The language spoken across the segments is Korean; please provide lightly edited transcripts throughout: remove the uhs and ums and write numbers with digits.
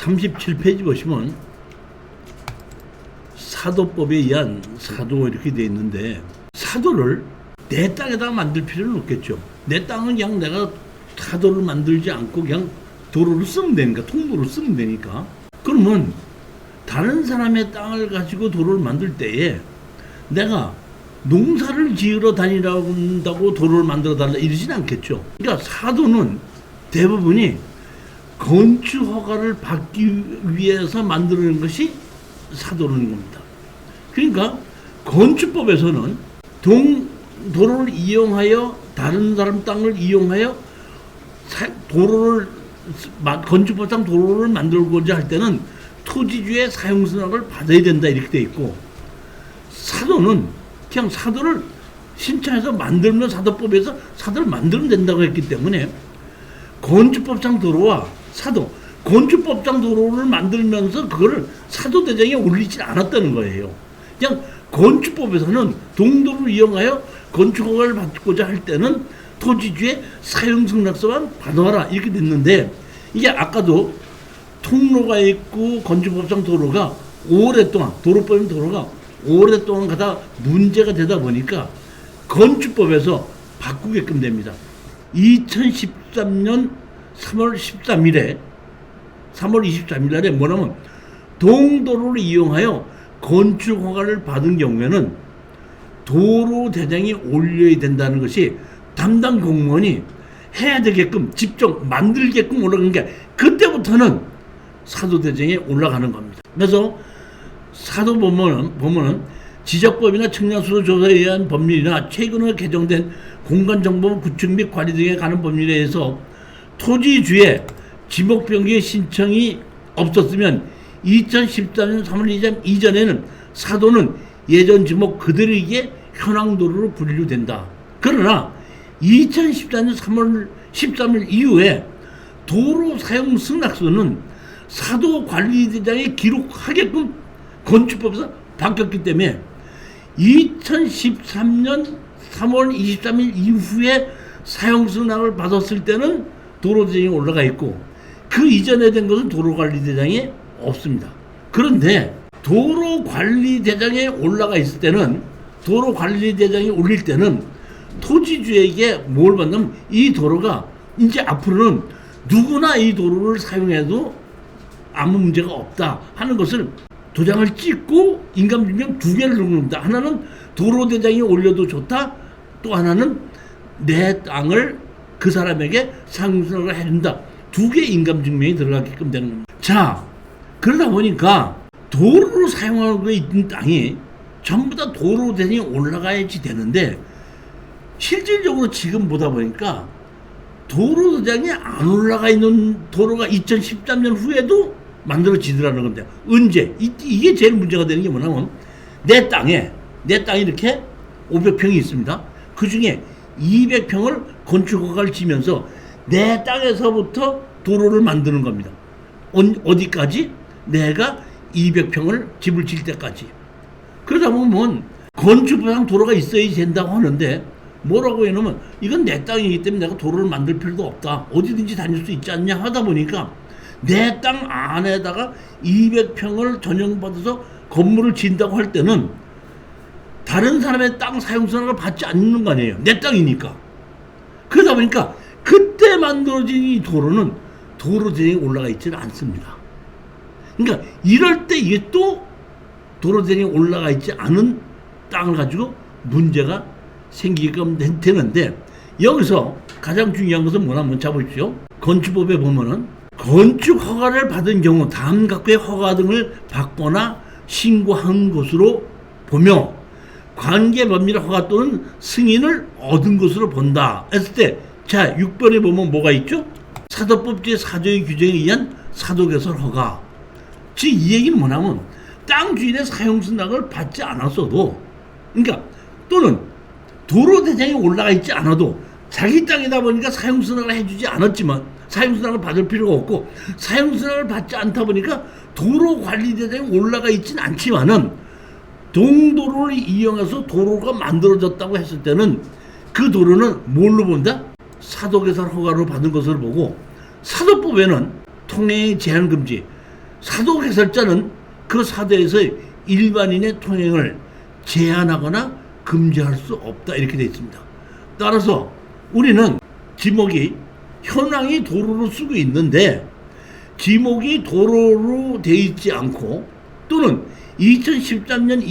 37페이지 보시면 사도법에 의한 사도 이렇게 돼 있는데, 사도를 내 땅에다가 만들 필요는 없겠죠. 내 땅은 그냥 내가 사도를 만들지 않고 그냥 도로를 쓰면 되니까, 통로를 쓰면 되니까. 그러면 다른 사람의 땅을 가지고 도로를 만들 때에 내가 농사를 지으러 다니라고 한다고 도로를 만들어 달라 이러진 않겠죠. 그러니까 사도는 대부분이 건축 허가를 받기 위해서 만드는 것이 사도라는 겁니다. 그러니까 건축법에서는 도로를 이용하여 다른 사람 땅을 이용하여 건축법상 도로를 만들고자 할 때는 토지주의 사용승낙을 받아야 된다 이렇게 돼 있고, 사도는 그냥 사도를 신청해서 만들면 사도법에서 사도를 만들면 된다고 했기 때문에 건축법상 도로와 사도, 건축법상 도로를 만들면서 그거를 사도대장에 올리지 않았다는 거예요. 그냥 건축법에서는 동도를 이용하여 건축허가를 받고자 할 때는 토지주의 사용승낙서만 받아와라 이렇게 됐는데, 이게 아까도 통로가 있고 건축법상 도로가 오랫동안, 도로법인 도로가 오랫동안 가다 문제가 되다 보니까 건축법에서 바꾸게끔 됩니다. 2013년 3월 23일 날에 뭐냐면, 동도로를 이용하여 건축허가를 받은 경우에는 도로대장에 올려야 된다는 것이 담당 공무원이 해야 되게끔 직접 만들게끔 올라가는 게, 그때부터는 사도대장에 올라가는 겁니다. 그래서 사도 보면은 지적법이나 측량수로 조사에 의한 법률이나 최근에 개정된 공간정보 구축 및 관리 등에 관한 법률에 의해서 토지주의 지목변경 신청이 없었으면 2014년 3월 이전에는 사도는 예전 지목 그대로이게 현황도로로 분류된다. 그러나 2014년 3월 13일 이후에 도로 사용 승낙서는 사도관리대장에 기록하게끔 건축법에서 바뀌었기 때문에 2013년 3월 23일 이후에 사용승낙을 받았을 때는 도로대장에 올라가 있고, 그 이전에 된 것은 도로관리대장에 없습니다. 그런데 도로관리대장에 올라가 있을 때는, 도로관리대장에 올릴 때는 토지주에게 뭘 받냐면, 이 도로가 이제 앞으로는 누구나 이 도로를 사용해도 아무 문제가 없다 하는 것을 도장을 찍고 인감증명 두 개를 넣는다. 하나는 도로대장에 올려도 좋다, 또 하나는 내 땅을 그 사람에게 상승을 해준다. 두 개의 인감증명이 들어가게끔 되는 겁니다. 자, 그러다 보니까 도로로 사용하고 있는 땅이 전부 다 도로대장에 올라가야지 되는데, 실질적으로 지금 보다 보니까 도로대장에 안 올라가 있는 도로가 2013년 후에도 만들어지더라는 건데, 언제? 이게 제일 문제가 되는 게 뭐냐면, 내 땅에 이렇게 500평이 있습니다. 그 중에 200평을 건축허가를 지면서 내 땅에서부터 도로를 만드는 겁니다. 어디까지? 내가 200평을 집을 질 때까지. 그러다 보면 건축법상 도로가 있어야 된다고 하는데, 뭐라고 해놓으면 이건 내 땅이기 때문에 내가 도로를 만들 필요도 없다, 어디든지 다닐 수 있지 않냐 하다 보니까 내 땅 안에다가 200평을 전용받아서 건물을 지은다고 할 때는 다른 사람의 땅 사용승낙을 받지 않는 거 아니에요. 내 땅이니까. 그러다 보니까 그때 만들어진 이 도로는 도로대장에 올라가 있지는 않습니다. 그러니까 이럴 때 이게 또 도로대장에 올라가 있지 않은 땅을 가지고 문제가 생기게끔 되는데, 여기서 가장 중요한 것은 뭐냐면, 잡으십시오. 건축법에 보면은 건축 허가를 받은 경우 다음 각의 허가 등을 받거나 신고한 것으로 보며 관계 법률 허가 또는 승인을 얻은 것으로 본다 했을 때, 자 6번에 보면 뭐가 있죠? 사도법 제4조의 규정에 의한 사도개설 허가. 즉 이 얘기는 뭐냐면, 땅 주인의 사용승낙을 받지 않았어도, 그러니까 또는 도로대장에 올라가 있지 않아도 자기 땅이다 보니까 사용승낙을 해주지 않았지만, 사용승낙을 받을 필요가 없고 사용승낙을 받지 않다 보니까 도로관리대장에 올라가 있지는 않지만은, 동도로를 이용해서 도로가 만들어졌다고 했을 때는 그 도로는 뭘로 본다? 사도개설 허가로 받은 것을 보고, 사도법에는 통행 제한 금지, 사도 개설자는 그 사도에서의 일반인의 통행을 제한하거나 금지할 수 없다 이렇게 되어 있습니다. 따라서 우리는 지목이 현황이 도로로 쓰고 있는데 지목이 도로로 되어 있지 않고 또는 2013년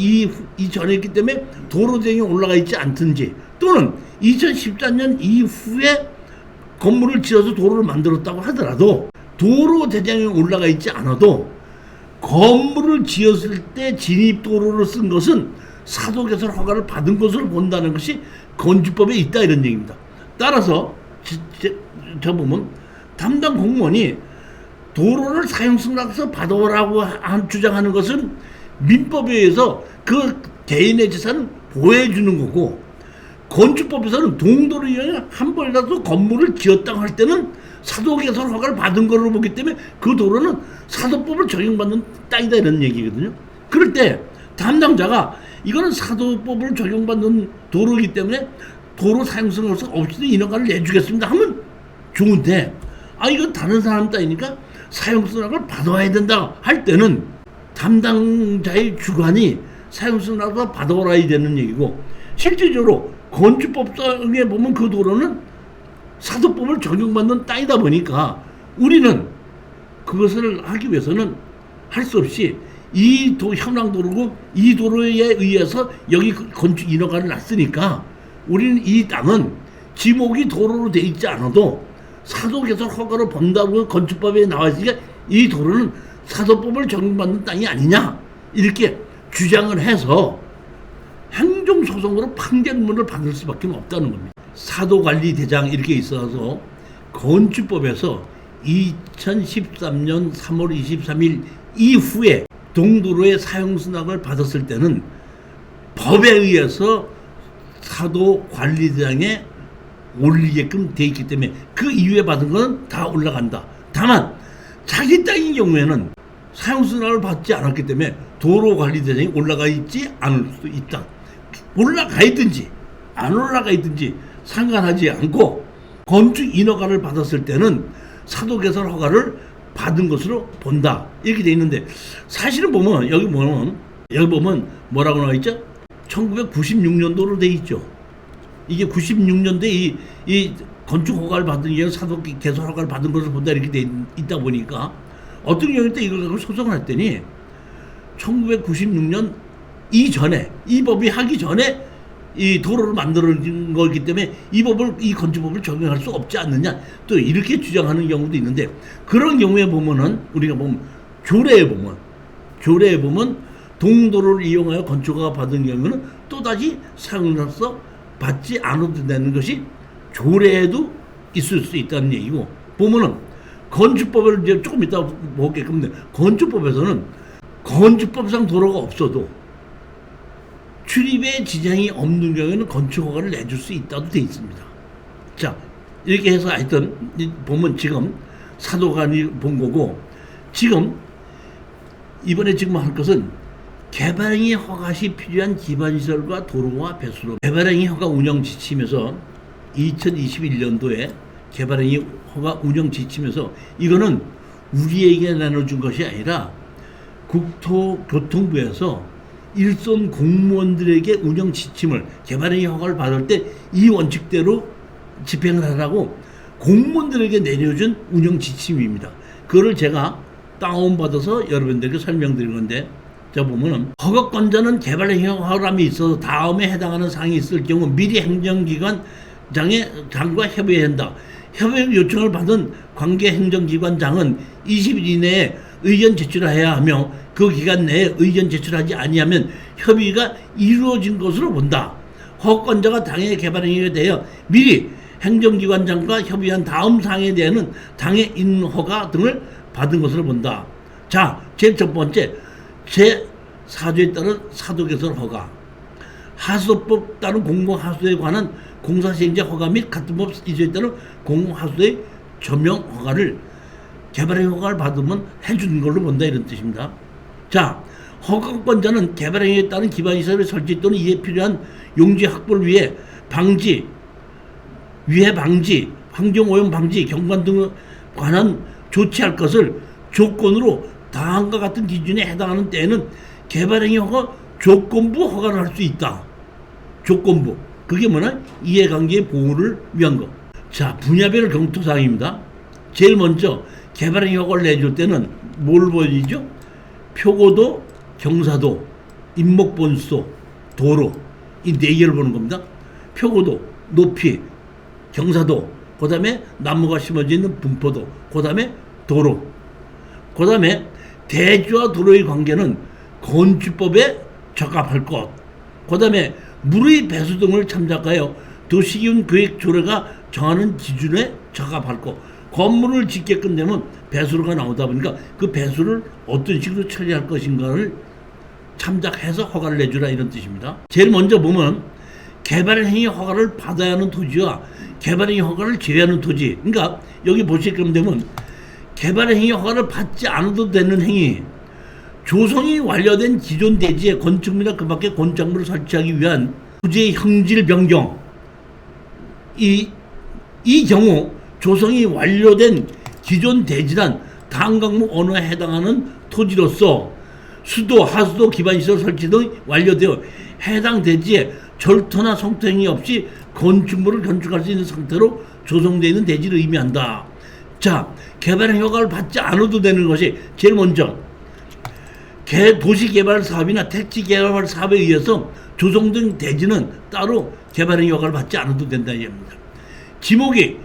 이전에 있기 때문에 도로대행이 올라가 있지 않든지 또는 2013년 이후에 건물을 지어서 도로를 만들었다고 하더라도 도로대장에 올라가 있지 않아도 건물을 지었을 때 진입도로를 쓴 것은 사도개설 허가를 받은 것으로 본다는 것이 건축법에 있다 이런 얘기입니다. 따라서 저 보면 담당 공무원이 도로를 사용승낙서 받아오라고 주장하는 것은 민법에 의해서 그 개인의 재산을 보호해주는 거고 건축법에서는 동도를 이용해 한 번이라도 건물을 지었다고 할 때는 사도개설 허가를 받은 걸로 보기 때문에 그 도로는 사도법을 적용받는 땅이다 이런 얘기거든요. 그럴 때 담당자가 이거는 사도법을 적용받는 도로이기 때문에 도로 사용승낙서 없이도 인허가를 내주겠습니다 하면 좋은데 이건 다른 사람 땅이니까 사용승낙을 받아와야 된다 할 때는 담당자의 주관이 사용승낙을 받아와야 되는 얘기고 실질적으로 건축법상에 보면 그 도로는 사도법을 적용받는 땅이다 보니까 우리는 그것을 하기 위해서는 할 수 없이 이 현황 도로고 이 도로에 의해서 여기 건축 인허가를 놨으니까 우리는 이 땅은 지목이 도로로 돼 있지 않아도 사도개설 허가를 본다고 건축법에 나와 있으니까 이 도로는 사도법을 적용받는 땅이 아니냐 이렇게 주장을 해서 행정소송으로 판결문을 받을 수밖에 없다는 겁니다. 사도관리대장 이렇게 있어서 건축법에서 2013년 3월 23일 이후에 동도로의 사용승낙을 받았을 때는 법에 의해서 사도관리대장에 올리게끔 돼 있기 때문에 그 이후에 받은 건 다 올라간다. 다만 자기 땅인 경우에는 사용승낙을 받지 않았기 때문에 도로관리대장이 올라가 있지 않을 수도 있다. 올라가 있든지 안 올라가 있든지 상관하지 않고 건축 인허가를 받았을 때는 사도개설 허가를 받은 것으로 본다 이렇게 돼 있는데 사실은 보면 여기 보면 뭐라고 나와 있죠? 1996년도로 돼 있죠. 이게 96년도에 이 건축 허가를 받은 게 사도개설 허가를 받은 것으로 본다 이렇게 돼 있다 보니까 어떤 경우에 이걸 갖고 소송을 했더니 1996년 이전에 이 법이 하기 전에 이 도로를 만들어진 거기 때문에 이 건축법을 적용할 수 없지 않느냐 또 이렇게 주장하는 경우도 있는데 그런 경우에 보면은 우리가 보면 조례에 보면 동도로를 이용하여 건축허가 받은 경우는 또다시 사용승낙서 받지 않아도 되는 것이 조례에도 있을 수 있다는 얘기고 보면은 건축법을 이제 조금 이따 보겠는데 건축법에서는 건축법상 도로가 없어도 출입에 지장이 없는 경우에는 건축허가를 내줄 수 있다고 되어 있습니다. 자 이렇게 해서 하여튼 보면 지금 사도관이 본 거고 지금 이번에 지금 할 것은 개발행위 허가 시 필요한 기반시설과 도로와 배수로 개발행위 허가 운영 지침에서 2021년도에 개발행위 허가 운영 지침에서 이거는 우리에게 나눠준 것이 아니라 국토교통부에서 일선 공무원들에게 운영 지침을 개발행위 허가를 받을 때 이 원칙대로 집행을 하라고 공무원들에게 내려준 운영 지침입니다. 그거를 제가 다운받아서 여러분들에게 설명드린 건데 자 보면은 허가권자는 개발행위 허가람이 있어서 다음에 해당하는 사항이 있을 경우 미리 행정기관장과 협의해야 한다. 협의 요청을 받은 관계 행정기관장은 20일 이내에 의견 제출해야 하며 그 기간 내에 의견 제출하지 아니하면 협의가 이루어진 것으로 본다. 허가권자가 당해 개발행위에 대하여 미리 행정기관장과 협의한 다음 사항에 대해서는 당해 인허가 등을 받은 것으로 본다. 자, 제일 첫 번째 제4조에 따른 사도개설 허가 하수도법 따른 공공하수도에 관한 공사시행자 허가 및 같은 법 2조에 따른 공공하수도의 점용 허가를 개발행위 허가를 받으면 해주는 걸로 본다 이런 뜻입니다. 자, 허가권자는 개발행위에 따른 기반시설의 설치 또는 이에 필요한 용지 확보를 위해 위해 방지, 환경오염 방지, 경관 등에 관한 조치할 것을 조건으로 다음과 같은 기준에 해당하는 때에는 개발행위 허가 조건부 허가를 할 수 있다. 조건부. 그게 뭐냐? 이해관계의 보호를 위한 거. 자, 분야별 경토사항입니다. 제일 먼저 개발행위 허가를 내줄 때는 뭘 보여주죠? 표고도, 경사도, 인목본소, 도로, 이 네 개를 보는 겁니다. 표고도, 높이, 경사도, 그 다음에 나무가 심어져 있는 분포도, 그 다음에 도로, 그 다음에 대지와 도로의 관계는 건축법에 적합할 것, 그 다음에 물의 배수 등을 참작하여 도시기준 계획 조례가 정하는 기준에 적합할 것. 건물을 짓게끔 되면 배수로가 나오다 보니까 그 배수를 어떤 식으로 처리할 것인가를 참작해서 허가를 내주라, 이런 뜻입니다. 제일 먼저 보면 개발행위 허가를 받아야 하는 토지와 개발행위 허가를 제외하는 토지. 그러니까 여기 보시게끔 되면 개발행위 허가를 받지 않아도 되는 행위, 조성이 완료된 기존 대지에 건축물이나 그 밖에 건축물을 설치하기 위한 토지의 형질 변경. 이 경우 조성이 완료된 기존 대지란 다음 항목 어느에 해당하는 토지로서 수도, 하수도, 기반시설 설치 등 완료되어 해당 대지에 절토나 성토 행위 없이 건축물을 건축할 수 있는 상태로 조성되어 있는 대지를 의미한다. 자, 개발행 허가를 받지 않아도 되는 것이 제일 먼저 도시개발 사업이나 택지개발 사업에 의해서 조성된 대지는 따로 개발행 허가를 받지 않아도 된다는 얘기입니다. 지목이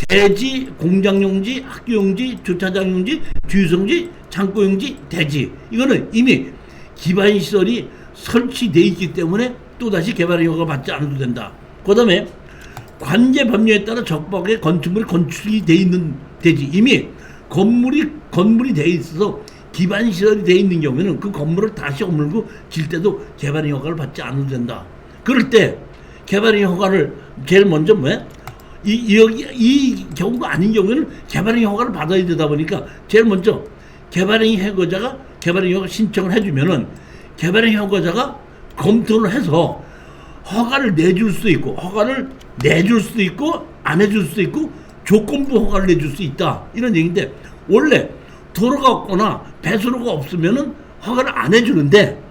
대지, 공장용지, 학교용지, 주차장용지, 주유소용지, 창고용지, 대지. 이거는 이미 기반시설이 설치되어 있기 때문에 또다시 개발행 허가 받지 않아도 된다. 그 다음에 관계 법률에 따라 적법하게 건축물이 건축이 되어 있는 대지, 이미 건물이 되어 있어서 기반시설이 되어 있는 경우에는 그 건물을 다시 허물고 질 때도 개발행 허가를 받지 않아도 된다. 그럴 때 개발행 허가를 제일 먼저 뭐야? 이 경우가 아닌 경우에는 개발행위 허가를 받아야 되다 보니까 제일 먼저 개발행위 허가자가 개발행위 허가 신청을 해주면은 개발행위 허가자가 검토를 해서 허가를 내줄 수도 있고, 허가를 내줄 수도 있고, 안 해줄 수도 있고, 조건부 허가를 내줄 수 있다, 이런 얘기인데, 원래 도로가 없거나 배수로가 없으면은 허가를 안 해주는데,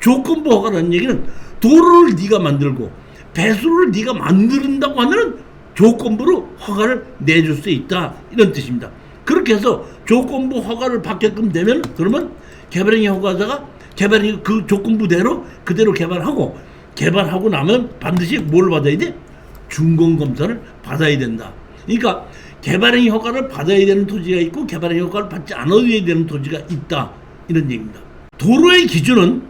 조건부 허가라는 얘기는 도로를 네가 만들고 배수로를 네가 만든다고 하면은 조건부로 허가를 내줄 수 있다, 이런 뜻입니다. 그렇게 해서 조건부 허가를 받게끔 되면, 그러면 개발행위 허가자가 개발행위 그 조건부대로 그대로 개발하고 나면 반드시 뭘 받아야 돼? 준공검사를 받아야 된다. 그러니까 개발행위 허가를 받아야 되는 토지가 있고 개발행위 허가를 받지 않아야 되는 토지가 있다, 이런 얘기입니다. 도로의 기준은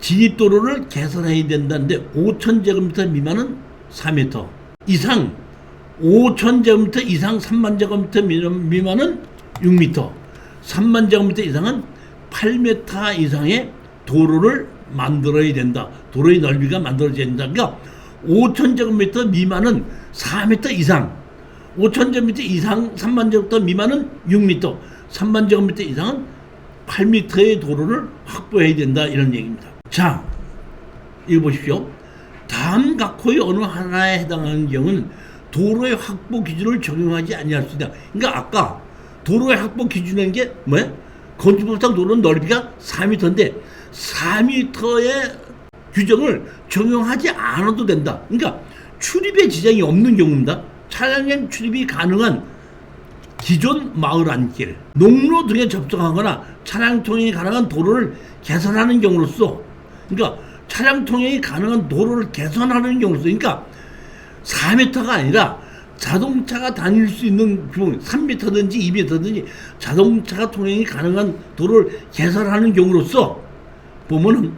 진입도로를 개선해야 된다는데 5,000제곱미터 미만은 4m 이상, 5,000제곱미터 이상 30,000제곱미터 미만은 6m, 30,000제곱미터 이상은 8m 이상의 도로를 만들어야 된다. 도로의 넓이가 만들어져야 된다. 그러니까 5,000제곱미터 미만은 4m 이상, 5,000제곱미터 이상 30,000제곱미터 미만은 6m, 30,000제곱미터 이상은 8m의 도로를 확보해야 된다, 이런 얘기입니다. 자, 이거 보십시오. 다음 각호의 어느 하나에 해당하는 경우는 도로의 확보 기준을 적용하지 아니할 수 있다. 그러니까 아까 도로의 확보 기준인 게 뭐야? 건축법상 도로는 넓이가 4m인데 4m의 규정을 적용하지 않아도 된다. 그러니까 출입에 지장이 없는 경우입니다. 차량용 출입이 가능한 기존 마을 안길, 농로 등에 접촉하거나 차량 통행이 가능한 도로를 개선하는 경우로서, 그러니까 차량 통행이 가능한 도로를 개선하는 경우로서, 그러니까 4m가 아니라 자동차가 다닐 수 있는 규모 3m든지 2m든지 자동차가 통행이 가능한 도로를 개선하는 경우로서 보면은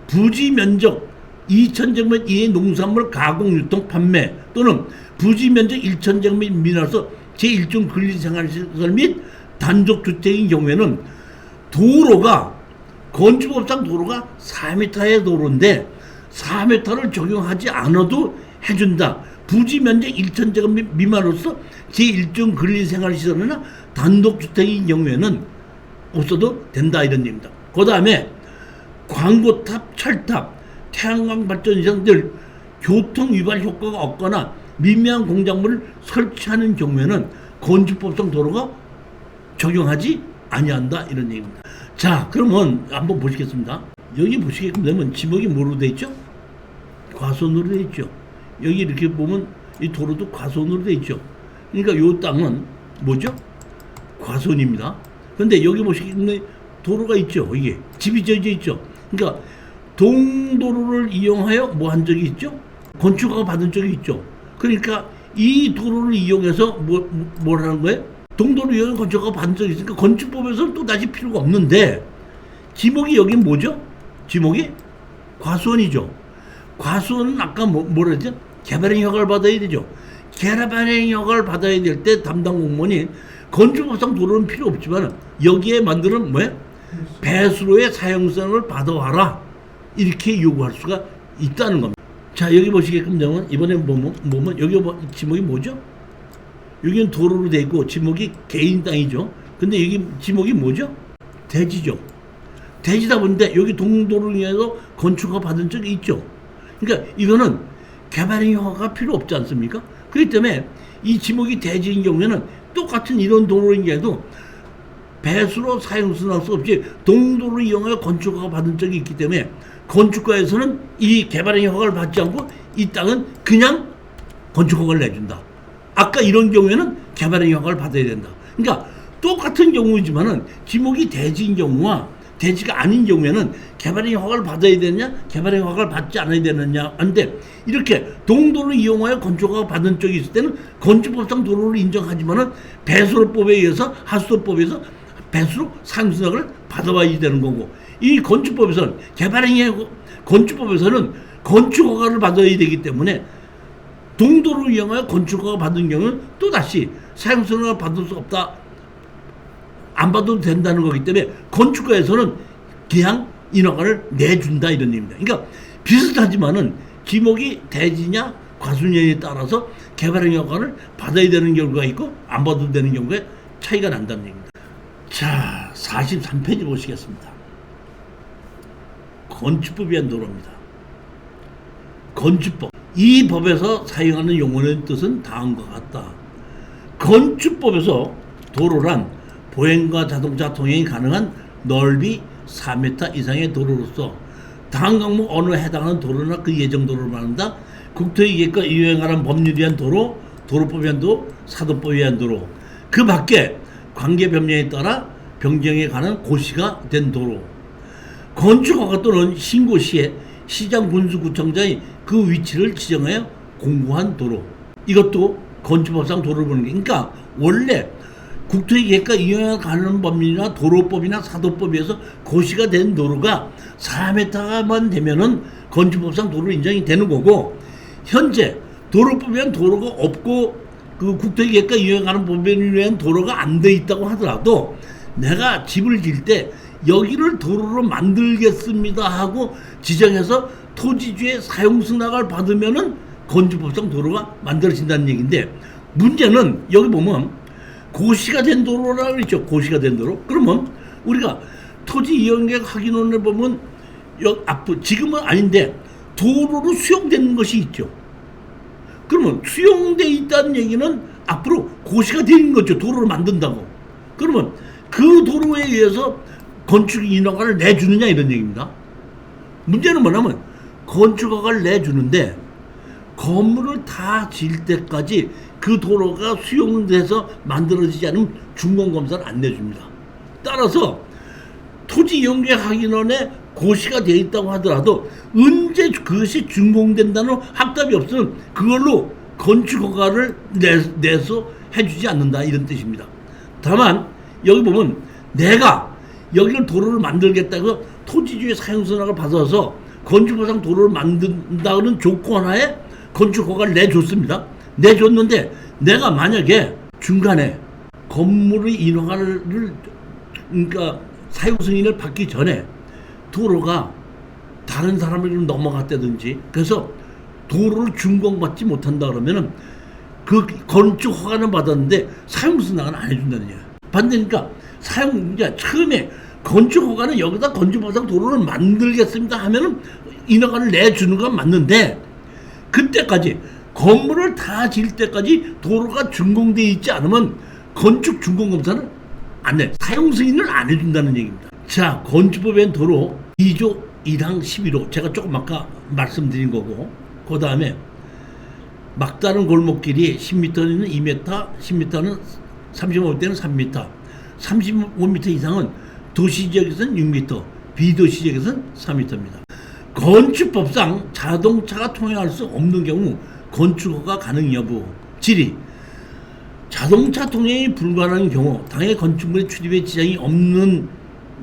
부지 면적 2,000제곱미터 이하의 농산물 가공, 유통, 판매 또는 부지 면적 1,000제곱미터 미만으로서 제1종 근린생활시설 및 단독주택인 경우에는 도로가 건축법상 도로가 4m의 도로인데 4m를 적용하지 않아도 해준다. 부지 면적 1,000제곱미터 미만으로서 제1종 근린생활시설이나 단독주택인 경우에는 없어도 된다, 이런 얘기입니다. 그 다음에 광고탑, 철탑, 태양광 발전시설 등 교통 위반 효과가 없거나 미미한 공작물을 설치하는 경우에는 건축법상 도로가 적용하지 아니한다 이런 얘기입니다. 자, 그러면 한번 보시겠습니다. 여기 보시게끔 되면 지목이 뭐로 돼 있죠? 과수원으로 돼 있죠. 여기 이렇게 보면 이 도로도 과수원으로 돼 있죠. 그러니까 이 땅은 뭐죠? 과수원입니다. 근데 여기 보시면 도로가 있죠. 이게 집이 져져 있죠. 그러니까 동도로를 이용하여 뭐 한 적이 있죠? 건축허가 받은 적이 있죠. 그러니까 이 도로를 이용해서 뭘 하는 거예요? 동도로 이용해 건축허가 받은 적이 있으니까 건축법에서는 또 다시 필요가 없는데 지목이 여기 뭐죠? 지목이 과수원이죠. 과수원은 아까 뭐라 했죠? 개발행 허가를 받아야 되죠. 개발행 허가를 받아야 될 때 담당 공무원이 건축법상 도로는 필요 없지만 여기에 만드는 뭐예요? 배수로의 사용성을 받아와라 이렇게 요구할 수가 있다는 겁니다. 자, 여기 보시게끔 되면 이번에 보면 여기 지목이 뭐죠? 여기는 도로로 돼 있고 지목이 개인 땅이죠. 근데 여기 지목이 뭐죠? 대지죠. 대지다 보는데 여기 동도로를 위해서 건축허가 받은 적이 있죠. 그러니까 이거는 개발행 허가가 필요 없지 않습니까? 그렇기 때문에 이 지목이 대지인 경우에는 똑같은 이런 도로인 경우에도 배수로 사용할 수 없이 동도로를 이용하여 건축허가 받은 적이 있기 때문에 건축가에서는 이 개발행 허가를 받지 않고 이 땅은 그냥 건축허가를 내준다. 아까 이런 경우에는 개발행 허가를 받아야 된다. 그러니까 똑같은 경우이지만은 지목이 대지인 경우와 대지가 아닌 경우에는 개발행 허가를 받아야 되느냐, 개발행 허가를 받지 않아야 되느냐 하는데 이렇게 동도를 이용하여 건축허가 받은 적이 있을 때는 건축법상 도로를 인정하지만은 배수로법에 의해서 하수도법에서 배수로 상수학을 받아와야 되는 거고 이 건축법에서는 건축법에서는 건축허가를 받아야 되기 때문에 동도를 이용하여 건축허가 받은 경우는 또다시 사용성을 받을 수 없다. 안 받아도 된다는 거기 때문에 건축가에서는 그냥 인허가를 내준다 이런 얘기입니다. 그러니까 비슷하지만은 지목이 대지냐 과수냐에 따라서 개발행 허가를 받아야 되는 경우가 있고 안 받아도 되는 경우에 차이가 난다는 얘기입니다. 자, 43페이지 보시겠습니다. 건축법에 의한 도로입니다. 건축법. 이 법에서 사용하는 용어의 뜻은 다음과 같다. 건축법에서 도로란 보행과 자동차 통행이 가능한 넓이 4m 이상의 도로로서 다음 항목 어느 해당하는 도로나 그 예정 도로를 말한다. 국토의 계획과 이용에 관한 법률에 의한 도로, 도로법에 의한 도로, 사도법에 의한 도로. 그 밖에 관계 변경에 따라 변경에 관한 고시가 된 도로. 건축허가 또는 신고 시에 시장 군수구청장이 그 위치를 지정하여 공고한 도로. 이것도 건축법상 도로를 보는 게. 그러니까 원래 국토의 계획과 이용에 관한 법률이나 도로법이나 사도법에서 고시가 된 도로가 4m만 되면은 건축법상 도로 인정이 되는 거고 현재 도로법에는 도로가 없고 그 국토의 계획과 이용에 관한 법률에 의한 도로가 안 돼 있다고 하더라도 내가 집을 지을 때 여기를 도로로 만들겠습니다 하고 지정해서 토지주의 사용승낙을 받으면은 건축법상 도로가 만들어진다는 얘기인데 문제는 여기 보면 고시가 된 도로라고 그랬죠. 고시가 된 도로. 그러면 우리가 토지 이용계획 확인원을 보면 지금은 아닌데 도로로 수용되는 것이 있죠. 그러면 수용돼 있다는 얘기는 앞으로 고시가 되는 거죠. 도로를 만든다고. 그러면 그 도로에 의해서 건축 인허가를 내주느냐 이런 얘기입니다. 문제는 뭐냐면 건축허가를 내주는데 건물을 다 지을 때까지 그 도로가 수용돼서 만들어지지 않으면 준공검사를 안 내줍니다. 따라서 토지이용계획 확인원에 고시가 되어 있다고 하더라도 언제 그것이 준공된다는 확답이 없으면 그걸로 건축허가를 내서 해주지 않는다 이런 뜻입니다. 다만 여기 보면 내가 여기를 도로를 만들겠다고 토지주의 사용승낙을 받아서 건축법상 도로를 만든다는 조건 하에 건축허가를 내줬습니다. 내줬는데 내가 만약에 중간에 건물의 인허가를 그러니까 사용승인을 받기 전에 도로가 다른 사람에게 넘어갔다든지 그래서 도로를 준공받지 못한다 그러면은 그 건축허가는 받았는데 사용승낙은 안 해준다는 얘기야. 반대니까 이제 처음에 건축허가는 여기다 건축법상 도로를 만들겠습니다 하면은 인허가를 내주는 건 맞는데 그때까지 건물을 다 지을 때까지 도로가 준공되어 있지 않으면 건축 준공검사는 사용 승인을 안 해준다는 얘기입니다. 자, 건축법엔 도로 2조 1항 11호 제가 조금 아까 말씀드린 거고, 그 다음에 막다른 골목길이 10m는 2m, 10m는 35m는 3m, 35m 이상은 도시지역에서는 6m, 비도시지역에서는 4m입니다. 건축법상 자동차가 통행할 수 없는 경우 건축허가 가능 여부. 질의. 자동차 통행이 불가능한 경우 당해 건축물의 출입에 지장이 없는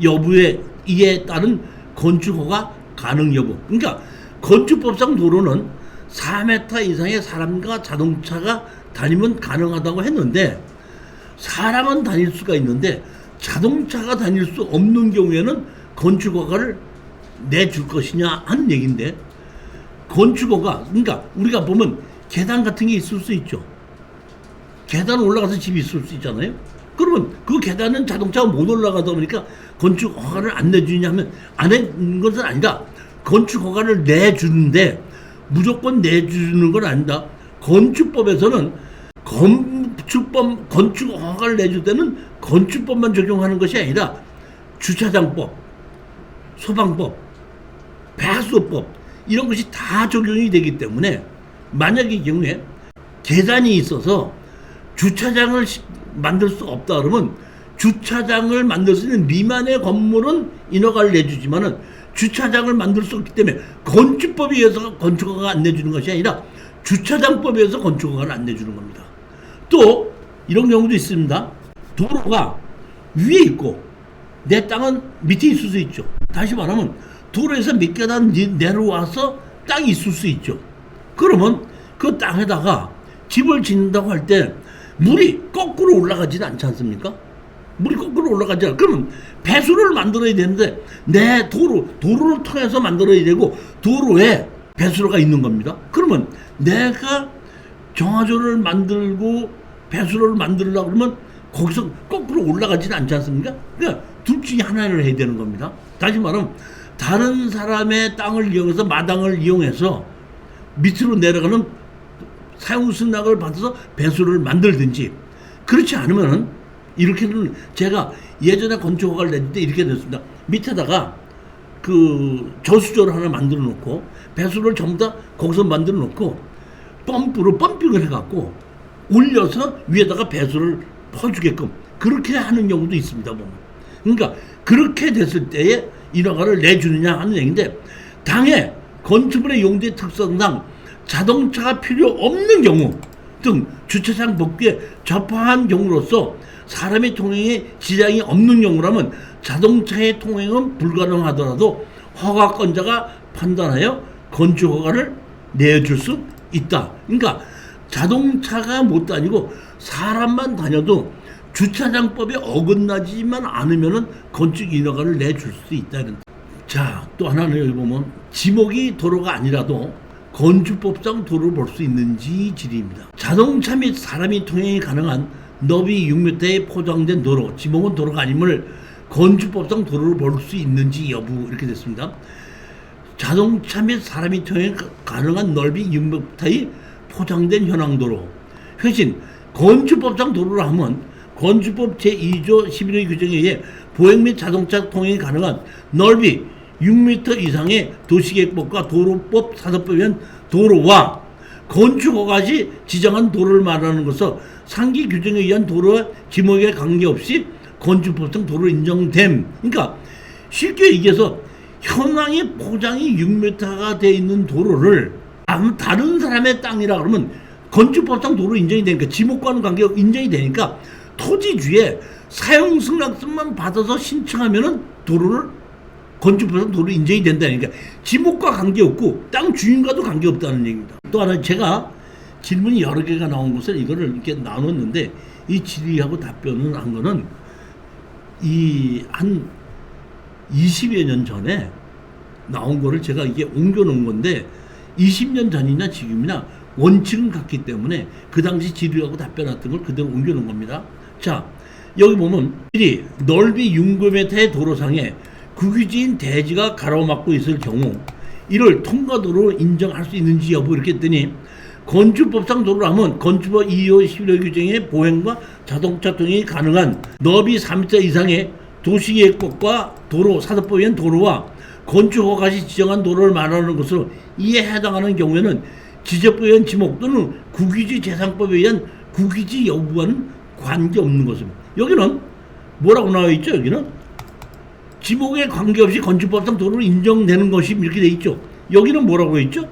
여부에 이에 따른 건축허가 가능 여부. 그러니까 건축법상 도로는 4m 이상의 사람과 자동차가 다니면 가능하다고 했는데, 사람은 다닐 수가 있는데 자동차가 다닐 수 없는 경우에는 건축허가를 내줄 것이냐 하는 얘기인데, 건축허가, 그러니까 우리가 보면 계단 같은 게 있을 수 있죠. 계단 올라가서 집이 있을 수 있잖아요. 그러면 그 계단은 자동차가 못 올라가다 보니까 건축허가를 안 내주냐 하면 안 내는 것은 아니다. 건축허가를 내주는데 무조건 내주는 건 아니다. 건축법에서는 건축허가를 내줄 때는 건축법만 적용하는 것이 아니라 주차장법, 소방법, 배수법 이런 것이 다 적용이 되기 때문에, 만약의 경우에 계단이 있어서 주차장을 만들 수 없다 그러면 주차장을 만들 수 있는 미만의 건물은 인허가를 내주지만은 주차장을 만들 수 없기 때문에 건축법에 의해서 건축허가가 안 내주는 것이 아니라 주차장법에 의해서 건축허가를 안 내주는 겁니다. 또 이런 경우도 있습니다. 도로가 위에 있고 내 땅은 밑에 있을 수 있죠. 다시 말하면 도로에서 몇 계단 내려와서 땅이 있을 수 있죠. 그러면 그 땅에다가 집을 짓는다고 할 때 물이 거꾸로 올라가지는 않지 않습니까? 물이 거꾸로 올라가지 않아. 그러면 배수를 만들어야 되는데 내 도로를 통해서 만들어야 되고 도로에 배수로가 있는 겁니다. 그러면 내가 정화조를 만들고 배수로를 만들려고 그러면 거기서 거꾸로 올라가지는 않지 않습니까? 그러니까 둘 중에 하나를 해야 되는 겁니다. 다시 말하면 다른 사람의 땅을 이용해서, 마당을 이용해서 밑으로 내려가는 사용승낙을 받아서 배수를 만들든지, 그렇지 않으면은 이렇게는, 제가 예전에 건축허가를 낼 때 이렇게 됐습니다. 밑에다가 그 저수조를 하나 만들어 놓고 배수를 전부 다 거기서 만들어 놓고 펌핑을 해갖고 올려서 위에다가 배수를 퍼주게끔 그렇게 하는 경우도 있습니다. 보면. 그러니까 그렇게 됐을 때에 인허가를 내주느냐 하는 얘기인데, 당해 건축물의 용도의 특성상 자동차가 필요 없는 경우 등 주차장 복귀에 접합한 경우로서 사람의 통행에 지장이 없는 경우라면 자동차의 통행은 불가능하더라도 허가권자가 판단하여 건축허가를 내줄 수 있다. 그러니까 자동차가 못 다니고 사람만 다녀도 주차장법에 어긋나지만 않으면은 건축 인허가를 내줄 수 있다. 자, 또 하나는 여기 보면 지목이 도로가 아니라도 건축법상 도로를 볼 수 있는지 질의입니다. 자동차 및 사람이 통행이 가능한 너비 6m에 포장된 도로, 지목은 도로가 아님을 건축법상 도로를 볼 수 있는지 여부, 이렇게 됐습니다. 자동차 및 사람이 통행이 가능한 넓이 6m의 포장된 현황도로. 회신, 건축법상 도로를 하면 건축법 제2조 11의 규정에 의해 보행 및 자동차 통행이 가능한 넓이 6m 이상의 도시계획법과 도로법, 사도법에 의한 도로와 건축허가 시 지정한 도로를 말하는 것은 상기 규정에 의한 도로와 지목에 관계없이 건축법상 도로 인정됨. 그러니까 쉽게 얘기해서 현황의 포장이 6m가 되어 있는 도로를 다른 사람의 땅이라 그러면 건축법상 도로 인정이 되니까, 지목과는 관계없이 인정이 되니까 토지주에 사용승낙서만 받아서 신청하면은 도로를 건축법상 도로 인정이 된다니까, 지목과 관계없고 땅 주인과도 관계없다는 얘기입니다. 또 하나, 제가 질문이 여러 개가 나온 것을 이거를 이렇게 나눴는데, 이 질의하고 답변을 한 거는 이 한 20여 년 전에 나온 거를 제가 이게 옮겨 놓은 건데, 20년 전이나 지금이나 원칙은 같기 때문에 그 당시 질의하고 답변했던 걸 그대로 옮겨 놓은 겁니다. 자, 여기 보면 1위, 넓이 6m의 도로상에 국유지인 대지가 가로막고 있을 경우 이를 통과도로 인정할 수 있는지 여부, 이렇게 했더니 건축법상 도로라면 건축법 2호 11호 규정의 보행과 자동차 통행이 가능한 너비 4m 이상의 도시계획법과 도로, 사도법에 의한 도로와 건축허가시 지정한 도로를 말하는 것으로 이에 해당하는 경우에는 지적법에 의한 지목 또는 국유지 재산법에 의한 국유지 여부와는 관계없는 것입니다. 여기는 뭐라고 나와 있죠? 여기는 지목에 관계없이 건축법상 도로로 인정되는 것이 이렇게 돼 있죠. 여기는 뭐라고 있죠?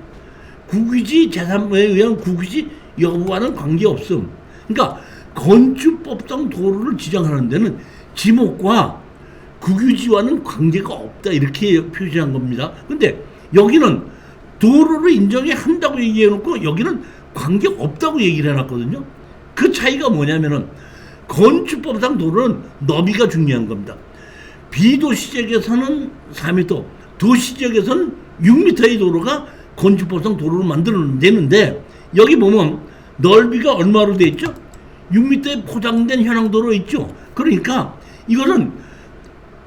국유지 재산법에 의한 국유지 여부와는 관계없음. 그러니까 건축법상 도로를 지정하는 데는 지목과 국유지와는 관계가 없다 이렇게 표시한 겁니다. 근데 여기는 도로를 인정한다고 얘기해놓고 여기는 관계가 없다고 얘기를 해놨거든요. 그 차이가 뭐냐면은 건축법상 도로는 너비가 중요한 겁니다. 비도시지역에서는 4m, 도시지역에서는 6m의 도로가 건축법상 도로를 만들어내는데 여기 보면 넓이가 얼마로 돼 있죠? 6m에 포장된 현황도로 있죠. 그러니까 이거는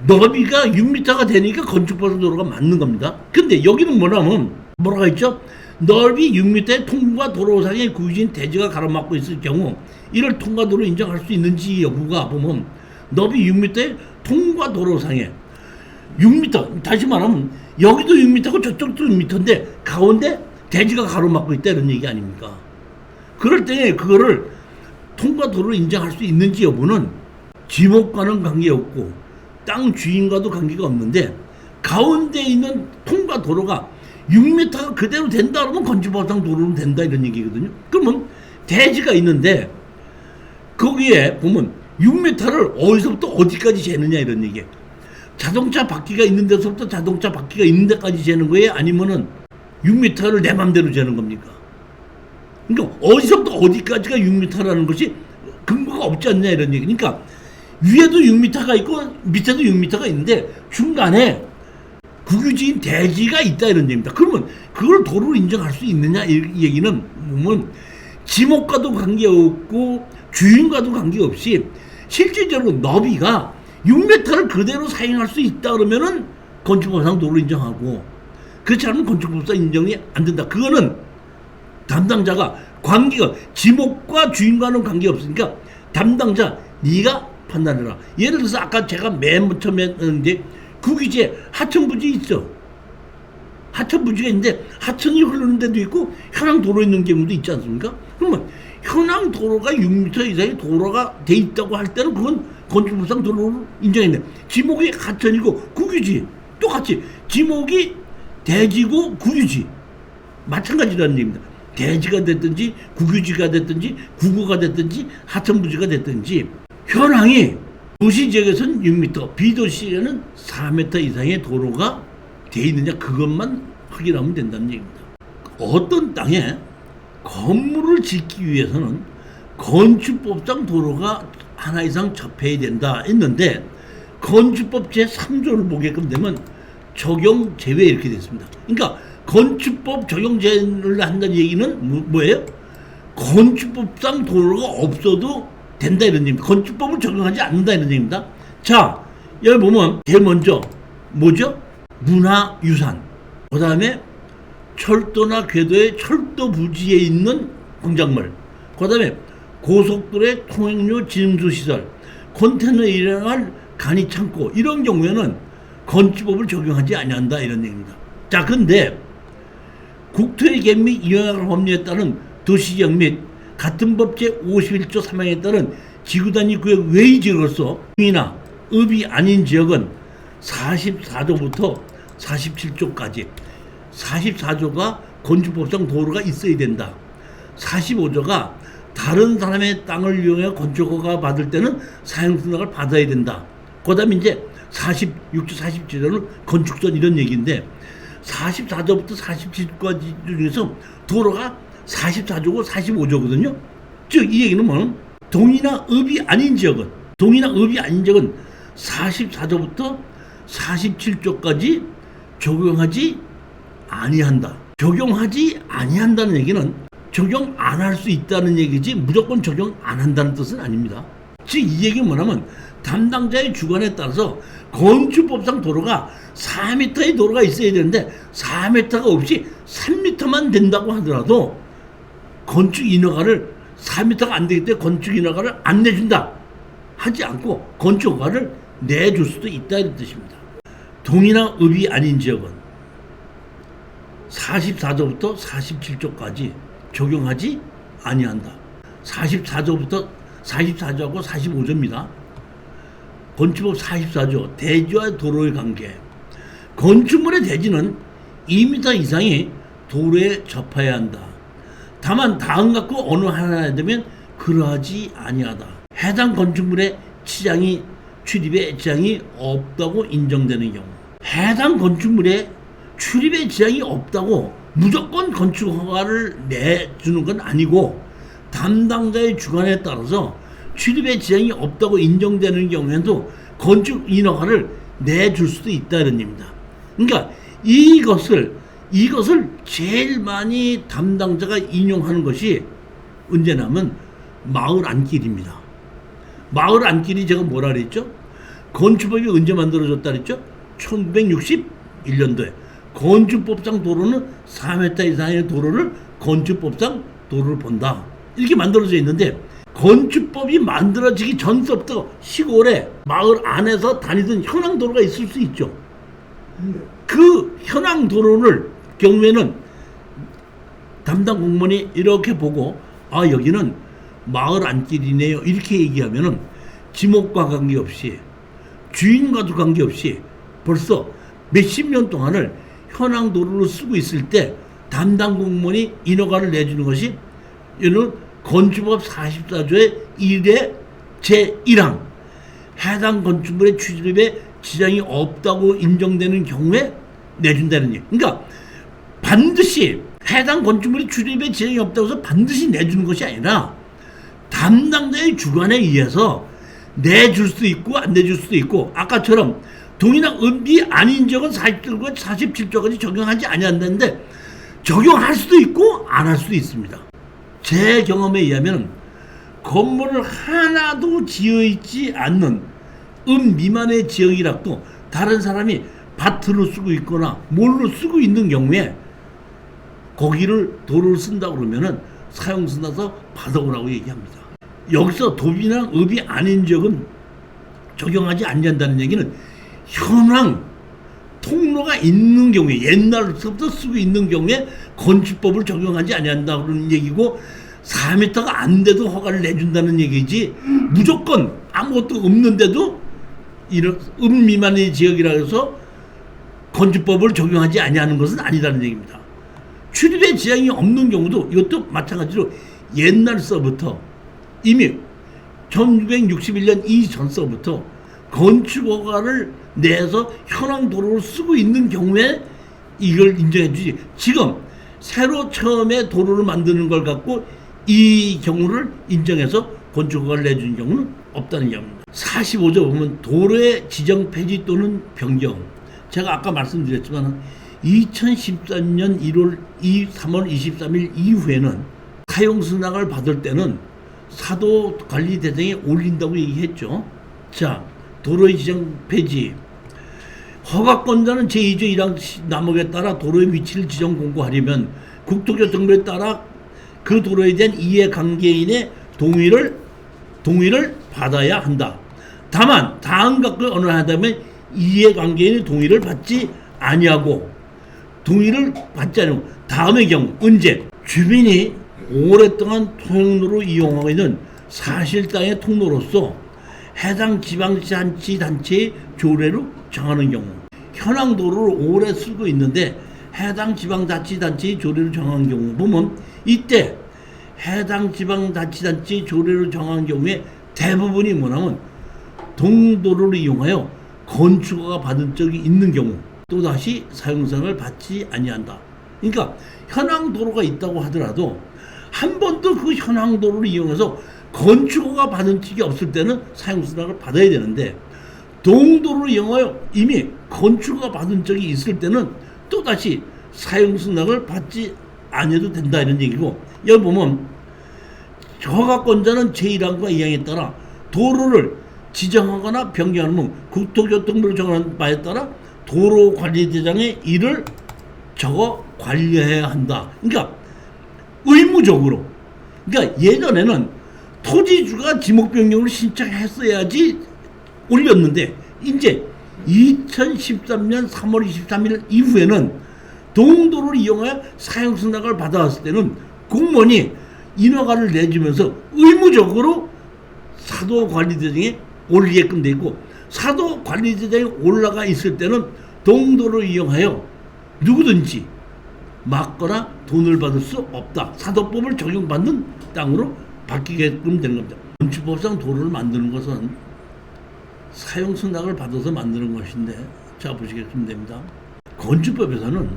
너비가 6m가 되니까 건축법상 도로가 맞는 겁니다. 근데 여기는 뭐라고 있죠? 넓이 6m의 통과 도로상의 구유지인 대지가 가로막고 있을 경우 이를 통과도로 인정할 수 있는지 여부가 보면 넓이 6m의 통과 도로상에 6m, 다시 말하면 여기도 6m고 저쪽도 6m인데 가운데 대지가 가로막고 있다 이런 얘기 아닙니까? 그럴 때 그거를 통과 도로로 인정할 수 있는지 여부는 지목과는 관계없고 땅 주인과도 관계가 없는데 가운데 있는 통과 도로가 6m가 그대로 된다 그러면 건축법상 도로는 된다 이런 얘기거든요. 그러면 대지가 있는데 거기에 보면 6m를 어디서부터 어디까지 재느냐 이런 얘기예요. 자동차 바퀴가 있는 데서부터 자동차 바퀴가 있는 데까지 재는 거예요? 아니면은 6m를 내 맘대로 재는 겁니까? 그러니까 어디서부터 어디까지가 6m라는 것이 근거가 없지 않냐 이런 얘기. 그러니까 위에도 6m가 있고 밑에도 6m가 있는데 중간에 국유지인 대지가 있다 이런 얘기입니다. 그러면 그걸 도로로 인정할 수 있느냐 이 얘기는 보면 지목과도 관계없고 주인과도 관계없이 실질적으로 너비가 6m를 그대로 사용할 수 있다 그러면은 건축법상 도로 인정하고 그렇지 않으면 건축법상 인정이 안 된다. 그거는 담당자가 관계가 지목과 주인과는 관계없으니까 담당자 네가 판단해라. 예를 들어서 아까 제가 맨 처음에 했는데 국유지에 하천부지 있죠. 하천부지가 있는데 하천이 흐르는 데도 있고 현황 도로 있는 경우도 있지 않습니까? 그러면 현황 도로가 6m 이상의 도로가 돼 있다고 할 때는 그건 건축법상 도로로 인정했네. 지목이 하천이고 국유지 똑같이 지목이 대지고 국유지 마찬가지라는 얘기입니다. 대지가 됐든지 국유지가 됐든지 국유가 됐든지 하천부지가 됐든지 현황이 도시지역에서는 6m, 비도시에는 4m 이상의 도로가 돼 있느냐 그것만 확인하면 된다는 얘기입니다. 어떤 땅에 건물을 짓기 위해서는 건축법상 도로가 하나 이상 접해야 된다 했는데 건축법 제3조를 보게끔 되면 적용 제외 이렇게 됐습니다. 그러니까 건축법 적용 제외를 한다는 얘기는 뭐예요? 건축법상 도로가 없어도 된다 이런 얘기입니다. 건축법을 적용하지 않는다 이런 얘기입니다. 자, 여기 보면 제일 먼저 뭐죠? 문화유산, 그 다음에 철도나 궤도의 철도 부지에 있는 공작물, 그 다음에 고속도로의 통행료 진흥소 시설, 컨테이너 일행할 간이 창고 이런 경우에는 건축법을 적용하지 아니한다 이런 얘기입니다. 자, 근데 국토의 계획 및 이용할 법률에 따른 도시지역 및 같은 법 제51조 3항에 따른 지구단위 구역 외의 지역으로서 이나 읍이 아닌 지역은 44조부터 47조까지 44조가 건축법상 도로가 있어야 된다. 45조가 다른 사람의 땅을 이용해 건축허가 받을 때는 사용승낙을 받아야 된다. 그 다음에 이제 46조, 47조는 건축전 이런 얘기인데 44조부터 47조까지 중에서 도로가 44조고 45조거든요. 즉 이 얘기는 뭐냐면 동이나 읍이 아닌 지역은 44조부터 47조까지 적용하지 아니한다. 적용하지 아니한다는 얘기는 적용 안 할 수 있다는 얘기지 무조건 적용 안 한다는 뜻은 아닙니다. 즉 이 얘기는 뭐냐면 담당자의 주관에 따라서 건축법상 도로가 4m의 도로가 있어야 되는데 4m가 없이 3m만 된다고 하더라도 건축 인허가를 4m가 안 되기 때문에 건축 인허가를 안 내준다 하지 않고 건축 허가를 내줄 수도 있다 이런 뜻입니다. 동이나 읍이 아닌 지역은 44조부터 47조까지 적용하지 아니한다. 44조부터 44조하고 45조입니다. 건축법 44조 대지와 도로의 관계. 건축물의 대지는 2m 이상이 도로에 접해야 한다. 다만 다음 갖고 어느 하나에 되면 그러하지 아니하다. 해당 건축물의 지장이 출입에 지장이 없다고 인정되는 경우. 해당 건축물에 출입에 지장이 없다고 무조건 건축 허가를 내주는 건 아니고 담당자의 주관에 따라서 출입에 지장이 없다고 인정되는 경우에도 건축 인허가를 내줄 수도 있다는 얘기입니다. 그러니까 이것을 제일 많이 담당자가 인용하는 것이 언제냐면 마을 안길입니다. 마을 안길이 제가 뭐라 그랬죠? 건축법이 언제 만들어졌다 그랬죠? 1961년도에 건축법상 도로는 4m 이상의 도로를 건축법상 도로를 본다. 이렇게 만들어져 있는데 건축법이 만들어지기 전서부터 시골에 마을 안에서 다니던 현황도로가 있을 수 있죠. 그 현황도로를 경우에는 담당 공무원이 이렇게 보고 아 여기는 마을 안길이네요 이렇게 얘기하면은 지목과 관계없이 주인과도 관계없이 벌써 몇십 년 동안을 현황도로로 쓰고 있을 때 담당 공무원이 인허가를 내주는 것이 이는 건축법 44조의 1의 제1항 해당 건축물의 출입에 지장이 없다고 인정되는 경우에 내준다는 얘기. 그러니까 반드시 해당 건축물이 출입에 지장이 없다고 해서 반드시 내주는 것이 아니라 담당자의 주관에 의해서 내줄 수도 있고 안 내줄 수도 있고 아까처럼 동이나 읍이 아닌 지역은 47조가 47조까지 적용하지 아니한다는데 적용할 수도 있고 안 할 수도 있습니다. 제 경험에 의하면 건물을 하나도 지어있지 않는 미만의 지역이라도 다른 사람이 밭으로 쓰고 있거나 뭘로 쓰고 있는 경우에 거기를 도로를 쓴다고 그러면은 사용승낙서 받아오라고 얘기합니다. 여기서 도비나 읍이 아닌 지역은 적용하지 않는다는 얘기는 현황 통로가 있는 경우에 옛날부터 쓰고 있는 경우에 건축법을 적용하지 아니한다는 얘기고 4m가 안 돼도 허가를 내준다는 얘기지 무조건 아무것도 없는데도 이런 미만의 지역이라 해서 건축법을 적용하지 아니하는 것은 아니다는 얘기입니다. 출입에 지장이 없는 경우도 이것도 마찬가지로 옛날서부터 이미 1961년 이전서부터 건축허가를 내서 현황도로를 쓰고 있는 경우에 이걸 인정해 주지 지금 새로 처음에 도로를 만드는 걸 갖고 이 경우를 인정해서 건축허가를 내주는 경우는 없다는 경우입니다. 45조 보면 도로의 지정 폐지 또는 변경. 제가 아까 말씀드렸지만 2013년 3월 23일 이후에는 사용승낙을 받을 때는 사도관리대장에 올린다고 얘기했죠. 자, 도로의 지정 폐지. 허가권자는 제2조 1항 남목에 따라 도로의 위치를 지정 공고하려면 국토교통부에 따라 그 도로에 대한 이해관계인의 동의를 받아야 한다. 다만 다음 각을 어느 하다면 이해관계인의 동의를 받지 아니하고 동의를 받지 않고 다음의 경우 언제 주민이 오랫동안 통로로 이용하고 있는 사실 땅의 통로로서 해당 지방자치단체의 조례로 정하는 경우 현황 도로를 오래 쓰고 있는데 해당 지방자치단체의 조례로 정한 경우 보면 이때 해당 지방자치단체의 조례로 정한 경우에 대부분이 뭐냐면 동도로를 이용하여 건축허가 받은 적이 있는 경우 또다시 사용성을 받지 아니한다. 그러니까 현황도로가 있다고 하더라도 한 번도 그 현황도로를 이용해서 건축허가 받은 적이 없을 때는 사용승낙을 받아야 되는데 동도로를 이용하여 이미 건축허가 받은 적이 있을 때는 또다시 사용승낙을 받지 아니해도 된다 이런 얘기고 여기 보면 허가권자는 제1항과 2항에 따라 도로를 지정하거나 변경하는 국토교통부를 정하는 바에 따라 도로관리대장의 일을 적어 관리해야 한다. 그러니까 의무적으로 그러니까 예전에는 토지주가 지목변경을 신청했어야지 올렸는데 이제 2013년 3월 23일 이후에는 동도를 이용하여 사용승낙을 받아왔을 때는 공무원이 인허가를 내주면서 의무적으로 사도관리대장에 올리게끔 돼 있고, 사도관리대장에 올라가 있을 때는 동도를 이용하여 누구든지 막거나 돈을 받을 수 없다. 사도법을 적용받는 땅으로 바뀌게끔 되는 겁니다. 건축법상 도로를 만드는 것은 사용승낙을 받아서 만드는 것인데, 자 보시겠으면 됩니다. 건축법에서는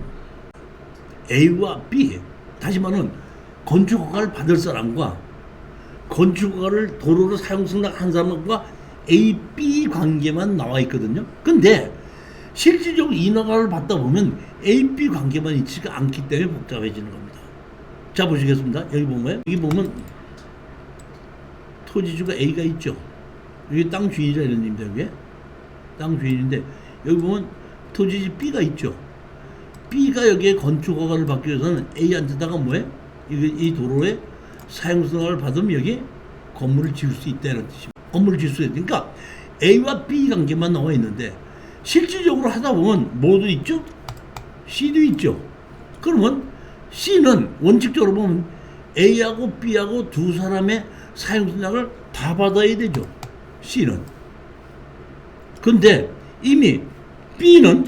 A와 B, 다시 말하면 건축허가를 받을 사람과 건축허가를 도로로 사용승낙한 사람과 A, B 관계만 나와 있거든요. 근데 실질적으로 인허가를 받다 보면 A, B 관계만 있지가 않기 때문에 복잡해지는 겁니다. 자 보시겠습니다. 여기 보면 토지주가 A가 있죠. 여기 땅 주인이라 이런 입니다. 여기 땅 주인인데 여기 보면 토지지 B가 있죠. B가 여기에 건축허가를 받기 위해서는 A한테다가 뭐해? 이 도로에 사용승낙을 받으면 여기 건물을 지을 수 있다는 뜻입니다. 건물을 지을 수 있다. 그러니까 A와 B 관계만 나와 있는데 실질적으로 하다 보면 뭐도 있죠? C도 있죠. 그러면 C는 원칙적으로 보면 A하고 B하고 두 사람의 사용승낙을 다 받아야 되죠. C는. 근데 이미 B는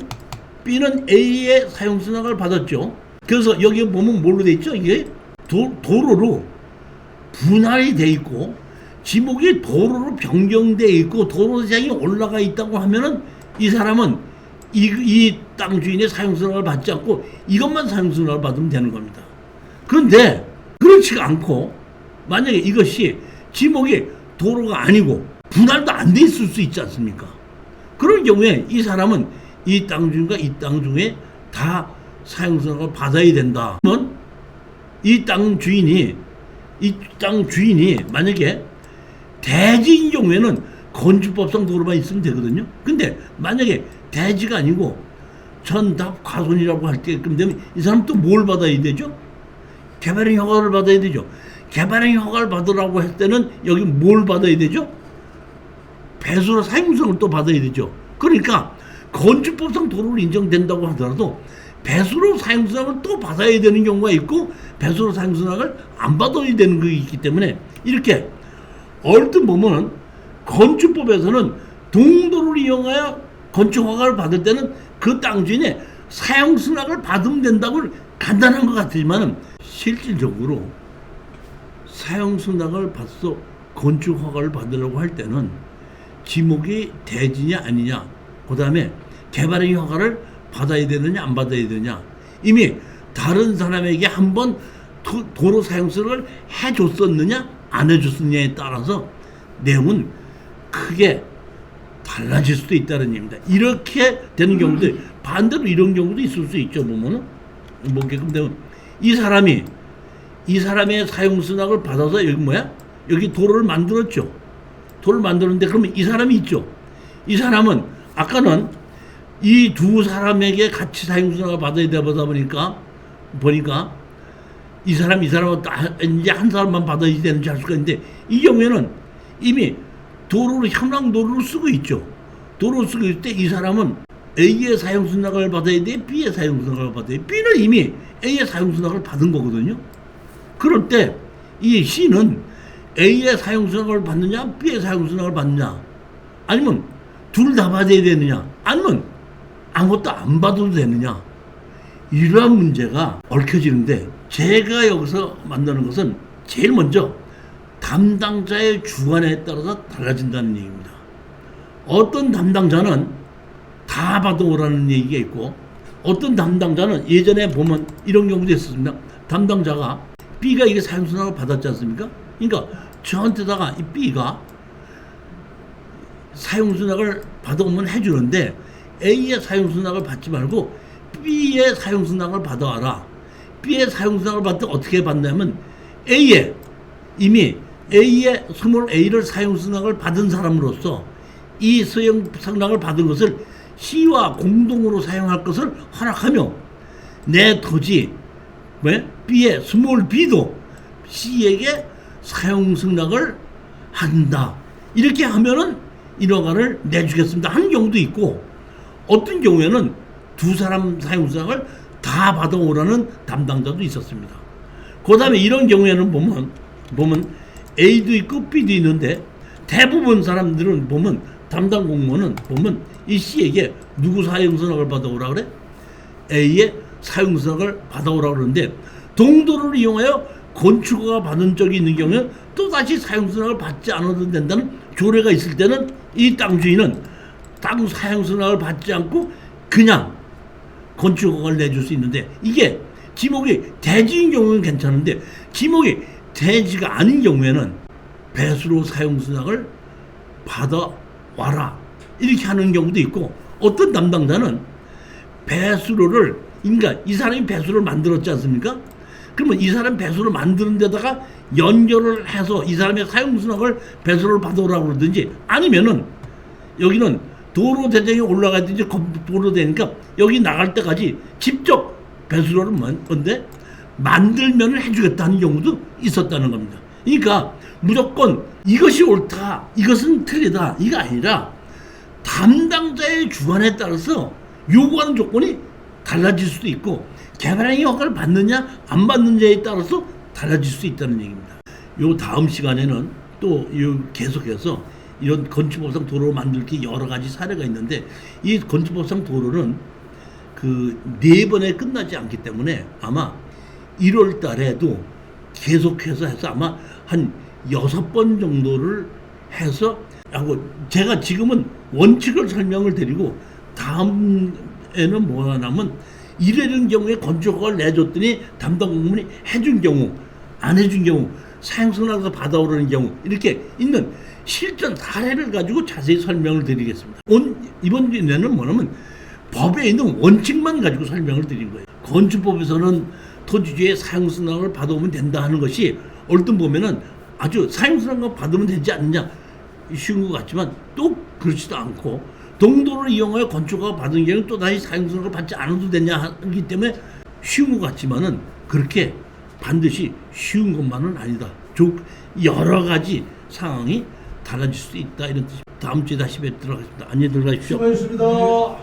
A의 사용승낙을 받았죠. 그래서 여기 보면 뭘로 돼 있죠? 이게 도로로 분할이 돼 있고 지목이 도로로 변경돼 있고 도로대장이 올라가 있다고 하면은 이 사람은 이 땅 주인의 사용승낙을 받지 않고 이것만 사용승낙을 받으면 되는 겁니다. 그런데 그렇지가 않고 만약에 이것이 지목이 도로가 아니고 분할도 안 돼 있을 수 있지 않습니까? 그런 경우에 이 사람은 이 땅 주인과 이 땅 중에 다 사용승낙을 받아야 된다. 그러면 이 땅 주인이 만약에 대지인 경우에는 건축법상 도로만 있으면 되거든요. 근데 만약에 대지가 아니고 전답 과손이라고 할 때끔 되면 이 사람 또 뭘 받아야 되죠? 개발행 허가를 받아야 되죠. 개발행 허가를 받으라고 할 때는 여기 뭘 받아야 되죠? 배수로 사용성을 또 받아야 되죠. 그러니까 건축법상 도로를 인정된다고 하더라도 배수로 사용승낙을 또 받아야 되는 경우가 있고 배수로 사용승낙을 안 받아야 되는 게 있기 때문에 이렇게 얼핏 보면 건축법에서는 동도를 이용하여 건축허가를 받을 때는 그 땅 주인의 사용승낙을 받으면 된다고 간단한 것 같지만 실질적으로 사용승낙을 받아서 건축허가를 받으려고 할 때는 지목이 대지냐 아니냐, 그 다음에 개발행 허가를 받아야 되느냐 안 받아야 되느냐, 이미 다른 사람에게 한번 도로 사용승낙을 해줬었느냐 안 해줬느냐에 따라서 내용은 크게 달라질 수도 있다는 얘기입니다. 이렇게 되는 경우도 반대로 이런 경우도 있을 수 있죠. 보면은 뭐게끔 되면 이 사람의 사용승낙을 받아서 여기 여기 도로를 만들었죠. 도로를 만들었는데 그러면 이 사람이 있죠. 이 사람은 아까는 이 두 사람에게 같이 사용승낙을 받아야 되다 보니까 이 사람은 이제 한 사람만 받아야 되는지 알 수가 있는데 이 경우에는 이미 현황 도로를 쓰고 있죠. 도로를 쓰고 있을 때 이 사람은 A의 사용승낙을 받아야 돼, B의 사용승낙을 받아야 돼. B는 이미 A의 사용승낙을 받은 거거든요. 그럴 때 이 C는 A의 사용승낙을 받느냐, B의 사용승낙을 받느냐, 아니면 둘 다 받아야 되느냐, 아니면 아무것도 안 받아도 되느냐, 이러한 문제가 얽혀지는데 제가 여기서 만드는 것은 제일 먼저 담당자의 주관에 따라서 달라진다는 얘기입니다. 어떤 담당자는 다 받아오라는 얘기가 있고 어떤 담당자는 예전에 보면 이런 경우도 있었습니다. 담당자가 B가 이게 사용승낙을 받았지 않습니까? 그러니까 저한테다가 이 B가 사용승낙을 받아오면 해주는데 A의 사용승낙을 받지 말고 B의 사용승낙을 받아와라. B의 사용승낙을 받을 때 어떻게 받냐면 이미 A의 스몰 A를 사용승낙을 받은 사람으로서 이 사용승낙을 받은 것을 C와 공동으로 사용할 것을 허락하며 내 토지 B의 스몰 B도 C에게 사용 승낙을 한다. 이렇게 하면은 인허가를 내주겠습니다 하는 경우도 있고, 어떤 경우에는 두 사람 사용 승낙을 다 받아오라는 담당자도 있었습니다. 그 다음에 이런 경우에는 보면 A도 있고 B도 있는데, 대부분 사람들은 보면 담당 공무원은 보면 이 C에게 누구 사용 승낙을 받아오라 그래? A의 사용 승낙을 받아오라 그러는데, 동도를 이용하여 건축허가 받은 적이 있는 경우에 또 다시 사용 승낙을 받지 않아도 된다는 조례가 있을 때는 이 땅 주인은 땅 사용 승낙을 받지 않고 그냥 건축허가를 내줄 수 있는데, 이게 지목이 대지인 경우는 괜찮은데 지목이 대지가 아닌 경우에는 배수로 사용 승낙을 받아와라 이렇게 하는 경우도 있고, 어떤 담당자는 배수로를, 그러니까 이 사람이 배수로를 만들었지 않습니까? 그러면 이 사람 배수를 만드는 데다가 연결을 해서 이 사람의 사용 승낙을 배수로를 받아오라고 그러든지, 아니면은 여기는 도로 대장이 올라가든지 도로 되니까 여기 나갈 때까지 직접 배수로를 건데 만들면 해주겠다는 경우도 있었다는 겁니다. 그러니까 무조건 이것이 옳다, 이것은 틀리다, 이거 아니라 담당자의 주관에 따라서 요구하는 조건이 달라질 수도 있고, 개발행위 허가를 받느냐 안 받느냐에 따라서 달라질 수 있다는 얘기입니다. 요 다음 시간에는 또 계속해서 이런 건축법상 도로를 만들기 여러 가지 사례가 있는데, 이 건축법상 도로는 그 4번에 끝나지 않기 때문에 아마 1월 달에도 계속해서 해서 아마 한 6번 정도를 해서 하고, 제가 지금은 원칙을 설명을 드리고 다음에는 뭐 하냐면, 이러는 경우에 건축허가를 내줬더니 담당 공무원이 해준 경우, 안 해준 경우, 사용승낙을 받아오라는 경우, 이렇게 있는 실전 사례를 가지고 자세히 설명을 드리겠습니다. 이번 기회는 뭐냐면 법에 있는 원칙만 가지고 설명을 드린 거예요. 건축법에서는 토지주의 사용승낙을 받아오면 된다 하는 것이 얼핏 보면은 아주 사용승낙을 받으면 되지 않느냐 쉬운 것 같지만 또 그렇지도 않고, 동도를 이용하여 건축허가 받은 경우 또 다시 사용승낙을 받지 않아도 되냐 하기 때문에 쉬운 것 같지만은 그렇게 반드시 쉬운 것만은 아니다. 여러 가지 상황이 달라질 수 있다, 이런 뜻입니다. 다음 주에 다시 뵙도록 하겠습니다. 안녕히 들어가십시오. 수고하셨습니다.